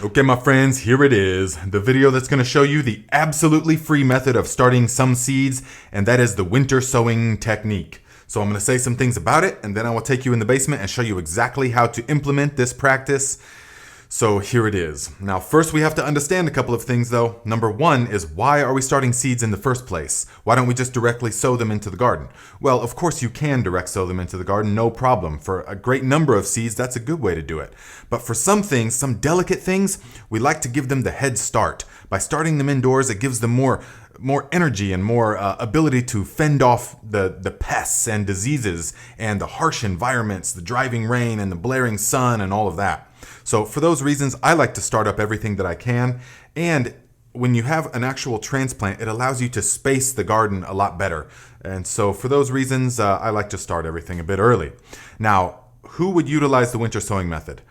Okay, my friends, here it is. The video that's going to show you the absolutely free method of starting some seeds, and that is the winter sowing technique. So I'm going to say some things about it, and then I will take you in the basement and show you exactly how to implement this practice. So here it is. Now, first we have to understand a couple of things though. Number one is, why are we starting seeds in the first place? Why don't we just directly sow them into the garden? Well, of course you can direct sow them into the garden, no problem. For a great number of seeds, that's a good way to do it. But for some things, some delicate things, we like to give them the head start. By starting them indoors, it gives them more energy and more ability to fend off the pests and diseases and the harsh environments, the driving rain and the blaring sun and all of that. So for those reasons, I like to start up everything that I can. And when you have an actual transplant, it allows you to space the garden a lot better. And so for those reasons, I like to start everything a bit early. Now, who would utilize the winter sowing method?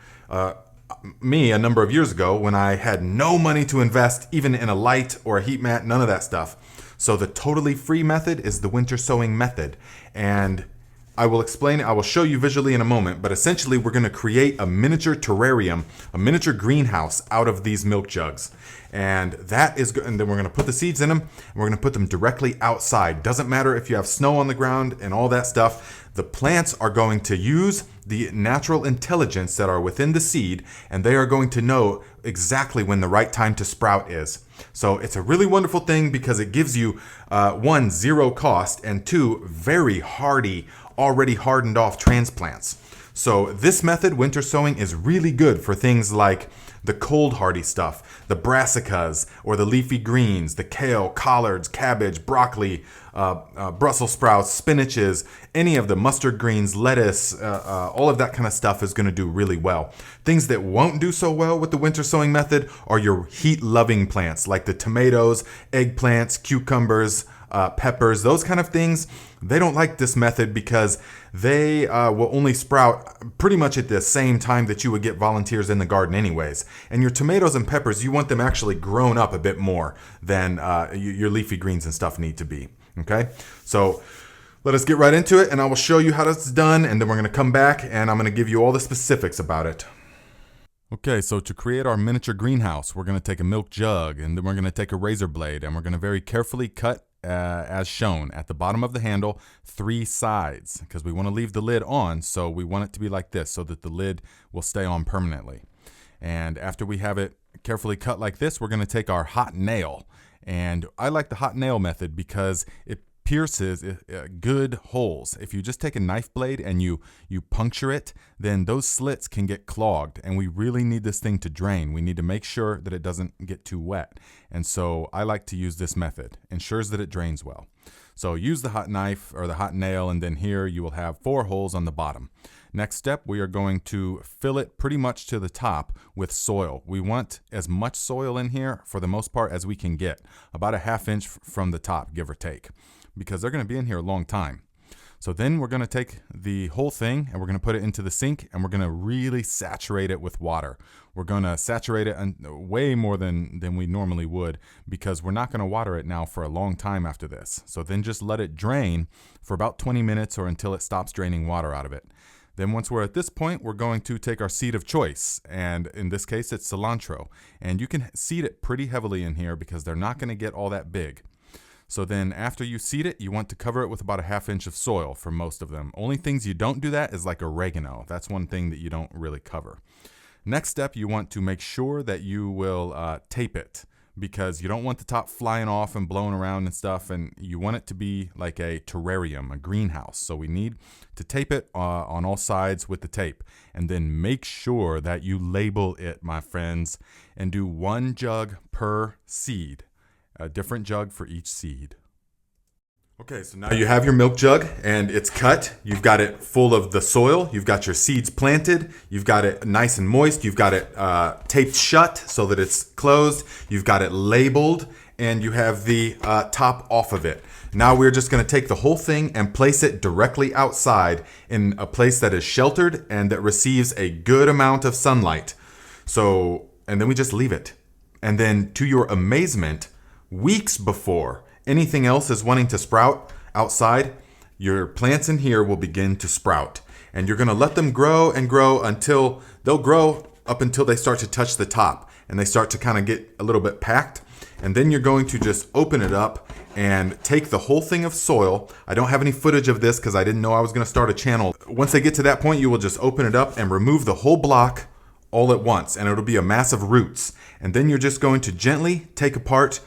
Me, a number of years ago, when I had no money to invest even in a light or a heat mat, none of that stuff. So the totally free method is the winter sowing method. And I will explain it. I will show you visually in a moment, but essentially we're going to create a miniature terrarium, a miniature greenhouse out of these milk jugs. And that is good. And then we're going to put the seeds in them, and we're going to put them directly outside. Doesn't matter if you have snow on the ground and all that stuff. The plants are going to use the natural intelligence that are within the seed, and they are going to know exactly when the right time to sprout is. So it's a really wonderful thing because it gives you, one, zero cost, and two, very hardy, already hardened off transplants. So this method, winter sowing, is really good for things like the cold hardy stuff, the brassicas or the leafy greens, the kale, collards, cabbage, broccoli, Brussels sprouts, spinaches, any of the mustard greens, lettuce, all of that kind of stuff is going to do really well. Things that won't do so well with the winter sowing method are your heat-loving plants like the tomatoes, eggplants, cucumbers, peppers, those kind of things. They don't like this method because they will only sprout pretty much at the same time that you would get volunteers in the garden anyways. And your tomatoes and peppers, you want them actually grown up a bit more than your leafy greens and stuff need to be. Okay, so let us get right into it, and I will show you how that's done, and then we're going to come back and I'm going to give you all the specifics about it. Okay, so to create our miniature greenhouse, we're going to take a milk jug, and then we're going to take a razor blade, and we're going to very carefully cut as shown at the bottom of the handle 3 sides, because we want to leave the lid on, so we want it to be like this so that the lid will stay on permanently. And after we have it carefully cut like this, we're going to take our hot nail. And I like the hot nail method because it pierces good holes. If you just take a knife blade and you puncture it, then those slits can get clogged, and we really need this thing to drain. We need to make sure that it doesn't get too wet. And so I like to use this method. Ensures that it drains well. So use the hot knife or the hot nail, and then here you will have 4 holes on the bottom. Next step, we are going to fill it pretty much to the top with soil. We want as much soil in here for the most part as we can get, about a ½ inch from the top, give or take, because they're going to be in here a long time. So then we're going to take the whole thing and we're going to put it into the sink, and we're going to really saturate it with water. We're going to saturate it way more than we normally would, because we're not going to water it now for a long time after this. So then just let it drain for about 20 minutes or until it stops draining water out of it. Then once we're at this point, we're going to take our seed of choice, and in this case it's cilantro. And you can seed it pretty heavily in here because they're not going to get all that big. So then after you seed it, you want to cover it with about a ½ inch of soil for most of them. Only things you don't do that is like oregano. That's one thing that you don't really cover. Next step, you want to make sure that you will tape it, because you don't want the top flying off and blowing around and stuff, and you want it to be like a terrarium, a greenhouse. So we need to tape it on all sides with the tape, and then make sure that you label it, my friends, and do 1 jug per seed, a different jug for each seed. Okay, so now you have your milk jug and it's cut. You've got it full of the soil. You've got your seeds planted. You've got it nice and moist. You've got it taped shut so that it's closed. You've got it labeled, and you have the top off of it. Now we're just going to take the whole thing and place it directly outside in a place that is sheltered and that receives a good amount of sunlight. So, and then we just leave it. And then to your amazement, weeks before anything else is wanting to sprout outside, your plants in here will begin to sprout. And you're going to let them grow and grow until they'll grow up until they start to touch the top and they start to kind of get a little bit packed. And then you're going to just open it up and take the whole thing of soil. I don't have any footage of this because I didn't know I was going to start a channel. Once they get to that point, you will just open it up and remove the whole block all at once, and it'll be a mass of roots. And then you're just going to gently take apart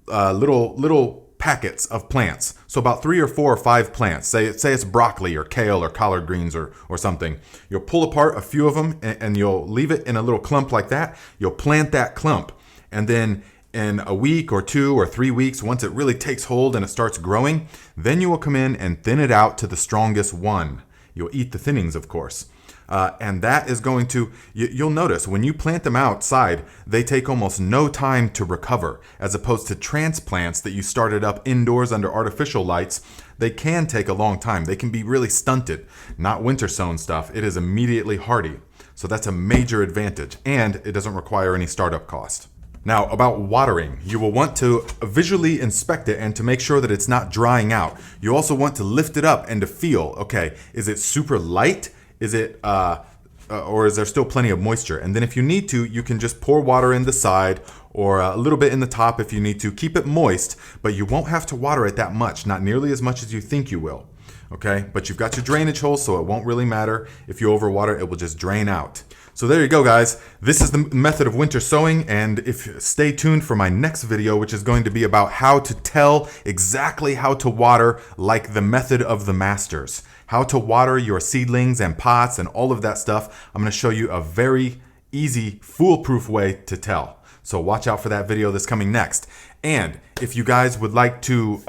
little packets of plants. So about 3 or 4 or 5 plants. Say it's broccoli or kale or collard greens or something. You'll pull apart a few of them and you'll leave it in a little clump like that. You'll plant that clump, and then in a week or 2 or 3 weeks, once it really takes hold and it starts growing, then you will come in and thin it out to the strongest one. You'll eat the thinnings, of course. And that is going to, you'll notice when you plant them outside, they take almost no time to recover, as opposed to transplants that you started up indoors under artificial lights. They can take a long time. They can be really stunted. Not winter sown stuff. It is immediately hardy. So that's a major advantage, and it doesn't require any startup cost. Now, about watering, you will want to visually inspect it and to make sure that it's not drying out. You also want to lift it up and to feel, okay, is it super light? Is it, or is there still plenty of moisture? And then if you need to, you can just pour water in the side or a little bit in the top if you need to. Keep it moist, but you won't have to water it that much, not nearly as much as you think you will. Okay, but you've got your drainage hole, so it won't really matter. If you overwater, it will just drain out. So there you go, guys. This is the method of winter sowing, and stay tuned for my next video, which is going to be about how to tell exactly how to water like the method of the masters. How to water your seedlings and pots and all of that stuff. I'm going to show you a very easy, foolproof way to tell. So watch out for that video that's coming next. And if you guys would like to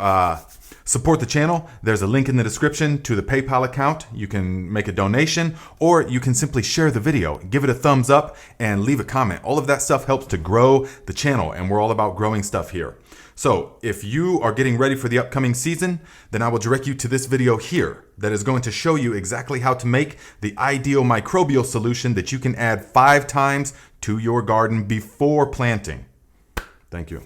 support the channel, there's a link in the description to the PayPal account. You can make a donation, or you can simply share the video, give it a thumbs up, and leave a comment. All of that stuff helps to grow the channel, and we're all about growing stuff here. So if you are getting ready for the upcoming season, then I will direct you to this video here that is going to show you exactly how to make the ideal microbial solution that you can add 5 times to your garden before planting. Thank you.